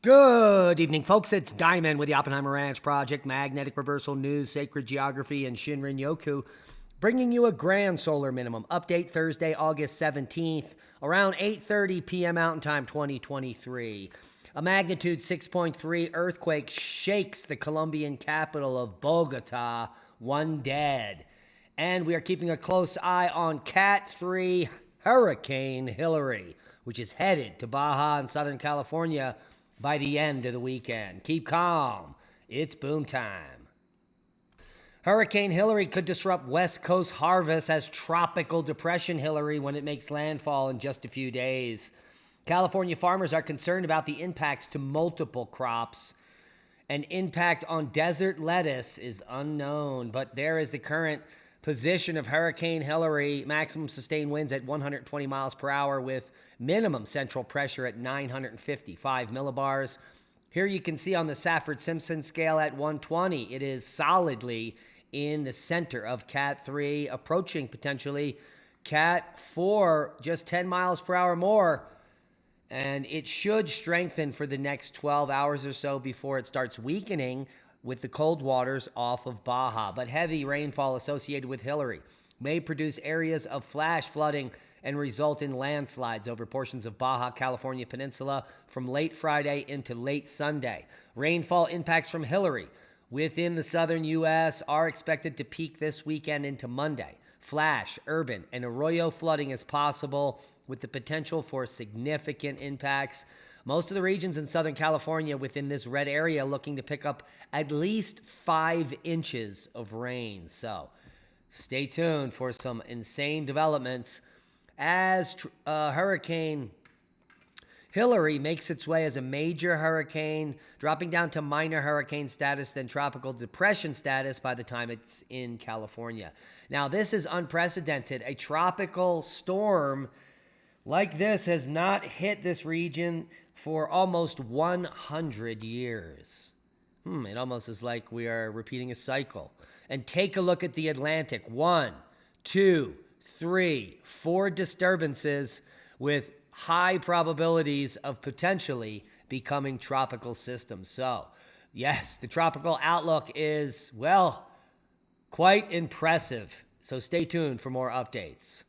Good evening, folks. It's Diamond with the Oppenheimer Ranch Project, Magnetic Reversal News, Sacred Geography, and Shinrin Yoku, bringing you a grand solar minimum update Thursday, August 17th, around 8:30 p.m. Mountain Time 2023. A magnitude 6.3 earthquake shakes the Colombian capital of Bogota, one dead. And we are keeping a close eye on Cat3 Hurricane Hilary, which is headed to Baja and Southern California by the end of the weekend. Keep calm. It's boom time. Hurricane Hilary could disrupt West Coast harvests as Tropical Depression Hilary when it makes landfall in just a few days. California farmers are concerned about the impacts to multiple crops. An impact on desert lettuce is unknown, but there is the current position of Hurricane Hilary. Maximum sustained winds at 120 miles per hour with minimum central pressure at 955 millibars. Here you can see on the Safford-Simpson scale at 120. It is solidly in the center of Cat 3, approaching potentially Cat 4, just 10 miles per hour more. And it should strengthen for the next 12 hours or so before it starts weakening with the cold waters off of Baja. But heavy rainfall associated with Hilary may produce areas of flash flooding and result in landslides over portions of Baja California Peninsula from late Friday into late Sunday. Rainfall impacts from Hilary within the southern U.S. are expected to peak this weekend into Monday. Flash, urban, and arroyo flooding is possible with the potential for significant impacts. Most of the regions in Southern California within this red area looking to pick up at least 5 inches of rain. So stay tuned for some insane developments as Hurricane Hilary makes its way as a major hurricane, dropping down to minor hurricane status, then tropical depression status by the time it's in California. Now, this is unprecedented. A tropical storm like this has not hit this region for almost 100 years. It almost is like we are repeating a cycle. And take a look at the Atlantic. 1, 2, 3, 4 disturbances with high probabilities of potentially becoming tropical systems. So, yes, the tropical outlook is, well, quite impressive. So stay tuned for more updates.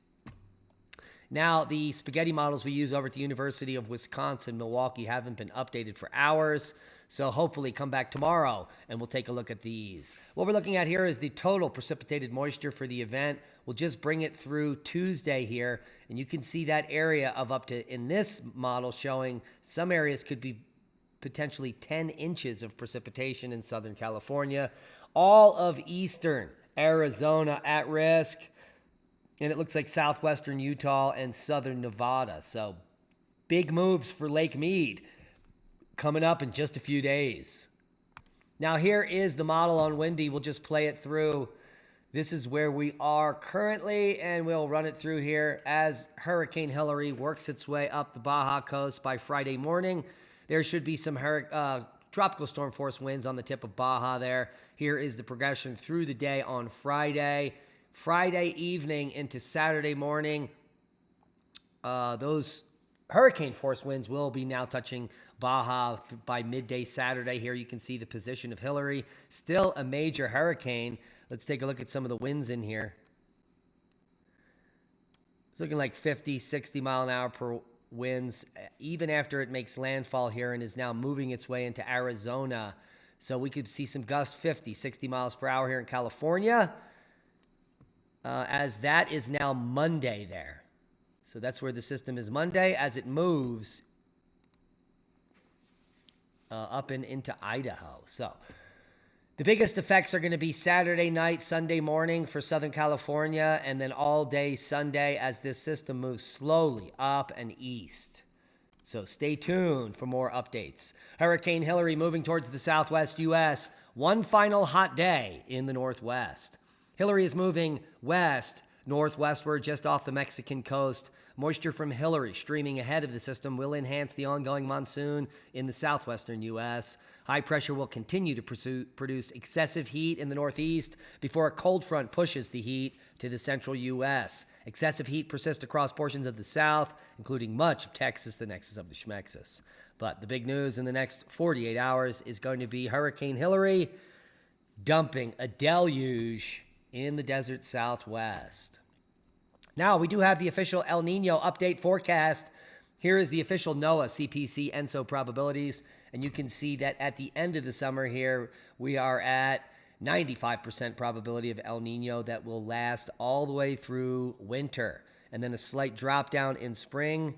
Now, the spaghetti models we use over at the University of Wisconsin-Milwaukee haven't been updated for hours, so hopefully come back tomorrow and we'll take a look at these. What we're looking at here is the total precipitated moisture for the event. We'll just bring it through Tuesday here, and you can see that area of up to, in this model, showing some areas could be potentially 10 inches of precipitation in Southern California. All of eastern Arizona at risk. And it looks like southwestern Utah and southern Nevada. So big moves for Lake Mead coming up in just a few days. Now here is the model on windy. We'll just play it through. This is where we are currently, and we'll run it through here as Hurricane Hilary works its way up the Baja coast by Friday morning. There should be some tropical storm force winds on the tip of Baja there. Here is the progression through the day on Friday. Friday evening into Saturday morning, those hurricane force winds will be now touching Baja by midday Saturday. Here you can see the position of Hilary. Still a major hurricane. Let's take a look at some of the winds in here. It's looking like 50, 60 mile an hour per winds, even after it makes landfall here and is now moving its way into Arizona. So we could see some gusts 50, 60 miles per hour here in California. As that is now Monday there. So that's where the system is Monday as it moves up and into Idaho. So the biggest effects are going to be Saturday night, Sunday morning for Southern California, and then all day Sunday as this system moves slowly up and east. So stay tuned for more updates. Hurricane Hilary moving towards the southwest U.S. One final hot day in the northwest. Hilary is moving west, Northwestward, just off the Mexican coast, moisture from Hilary streaming ahead of the system will enhance the ongoing monsoon in the southwestern U.S. High pressure will continue to produce excessive heat in the northeast before a cold front pushes the heat to the central U.S. Excessive heat persists across portions of the south, including much of Texas, the nexus of the Schmexis. But the big news in the next 48 hours is going to be Hurricane Hilary dumping a deluge in the desert southwest. Now, we do have the official El Niño update forecast. Here is the official NOAA CPC ENSO probabilities, and you can see that at the end of the summer here, we are at 95% probability of El Niño that will last all the way through winter, and then a slight drop down in spring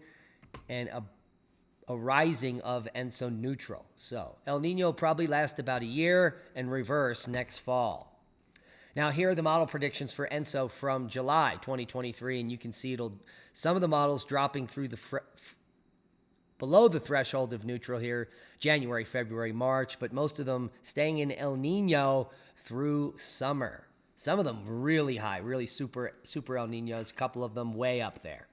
and a rising of ENSO neutral. So El Niño probably lasts about a year and reverse next fall. Now, here are the model predictions for ENSO from July 2023, and you can see some of the models dropping through below the threshold of neutral here, January, February, March, but most of them staying in El Niño through summer. Some of them really high, really super El Niños, a couple of them way up there.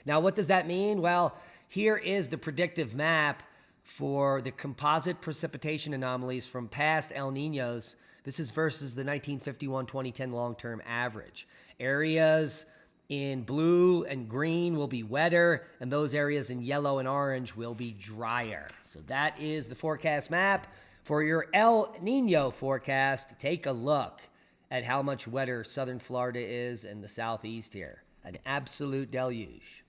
Now, what does that mean? Well, here is the predictive map for the composite precipitation anomalies from past El Niños. This is versus the 1951-2010 long-term average. Areas in blue and green will be wetter, and those areas in yellow and orange will be drier. So that is the forecast map. For your El Niño forecast, take a look at how much wetter southern Florida is and the southeast here. An absolute deluge.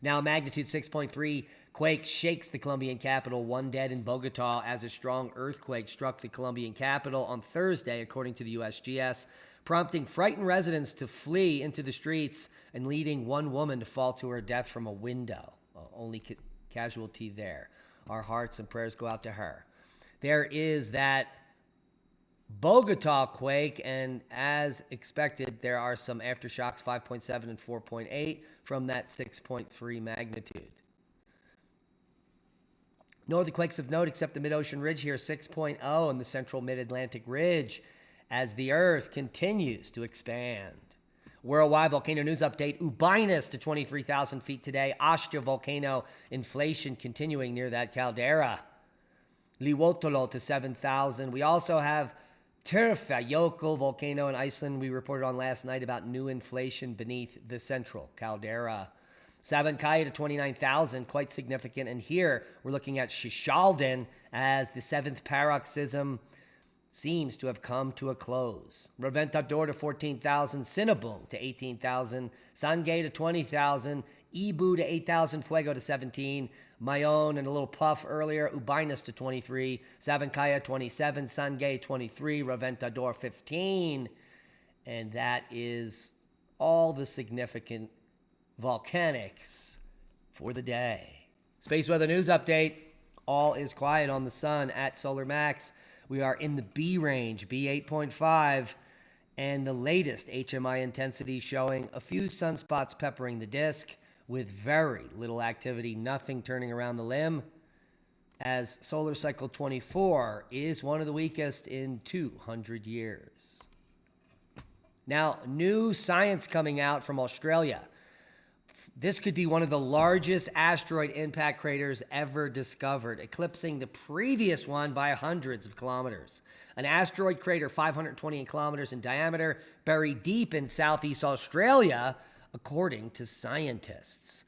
Now, magnitude 6.3 quake shakes the Colombian capital, 1 dead in Bogota as a strong earthquake struck the Colombian capital on Thursday, according to the USGS, prompting frightened residents to flee into the streets and leading one woman to fall to her death from a window. Only casualty there. Our hearts and prayers go out to her. There is that Bogota quake, and as expected, there are some aftershocks, 5.7 and 4.8 from that 6.3 magnitude. No other quakes of note except the mid-ocean ridge here, 6.0, and the central mid-Atlantic ridge as the Earth continues to expand. Worldwide volcano news update, Ubinus to 23,000 feet today. Ashta volcano inflation continuing near that caldera. Liwotolo to 7,000. We also have Tyrfjayoko volcano in Iceland. We reported on last night about new inflation beneath the central caldera. Sabancaya to 29,000, quite significant. And here we're looking at Shishalden as the seventh paroxysm seems to have come to a close. Reventador to 14,000, Sinabung to 18,000, Sangay to 20,000, Ibu to 8,000, Fuego to 17, Mayon and a little puff earlier, Ubinus to 23, Sabancaya 27, Sangay 23, Reventador 15. And that is all the significant volcanics for the day. Space weather news update. All is quiet on the sun at Solar Max. We are in the B range, B8.5, and the latest HMI intensity showing a few sunspots peppering the disk with very little activity, nothing turning around the limb, as solar cycle 24 is one of the weakest in 200 years. Now, new science coming out from Australia. This could be one of the largest asteroid impact craters ever discovered, eclipsing the previous one by hundreds of kilometers. An asteroid crater 528 kilometers in diameter, buried deep in southeast Australia, according to scientists.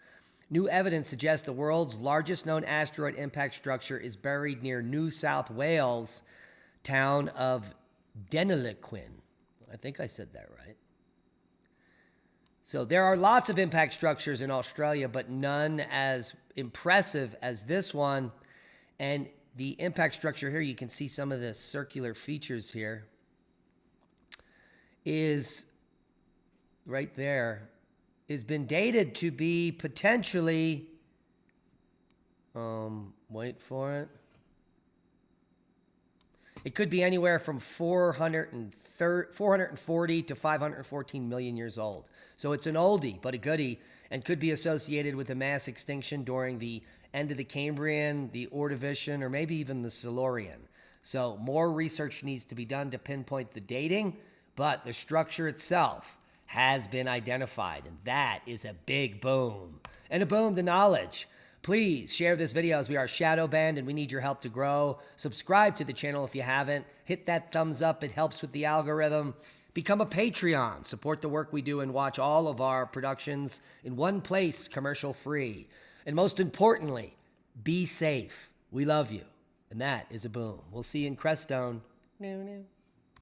New evidence suggests the world's largest known asteroid impact structure is buried near New South Wales town of Deniliquin. I think I said that right. So there are lots of impact structures in Australia, but none as impressive as this one. And the impact structure here, you can see some of the circular features here, is right there, has been dated to be potentially, wait for it. It could be anywhere from 440 to 514 million years old. So it's an oldie, but a goodie, and could be associated with a mass extinction during the end of the Cambrian, the Ordovician, or maybe even the Silurian. So more research needs to be done to pinpoint the dating, but the structure itself has been identified, and that is a big boom. And a boom to knowledge. Please share this video as we are shadow banned and we need your help to grow. Subscribe to the channel if you haven't. Hit that thumbs up. It helps with the algorithm. Become a Patreon. Support the work we do and watch all of our productions in one place, commercial free. And most importantly, be safe. We love you. And that is a boom. We'll see you in Crestone.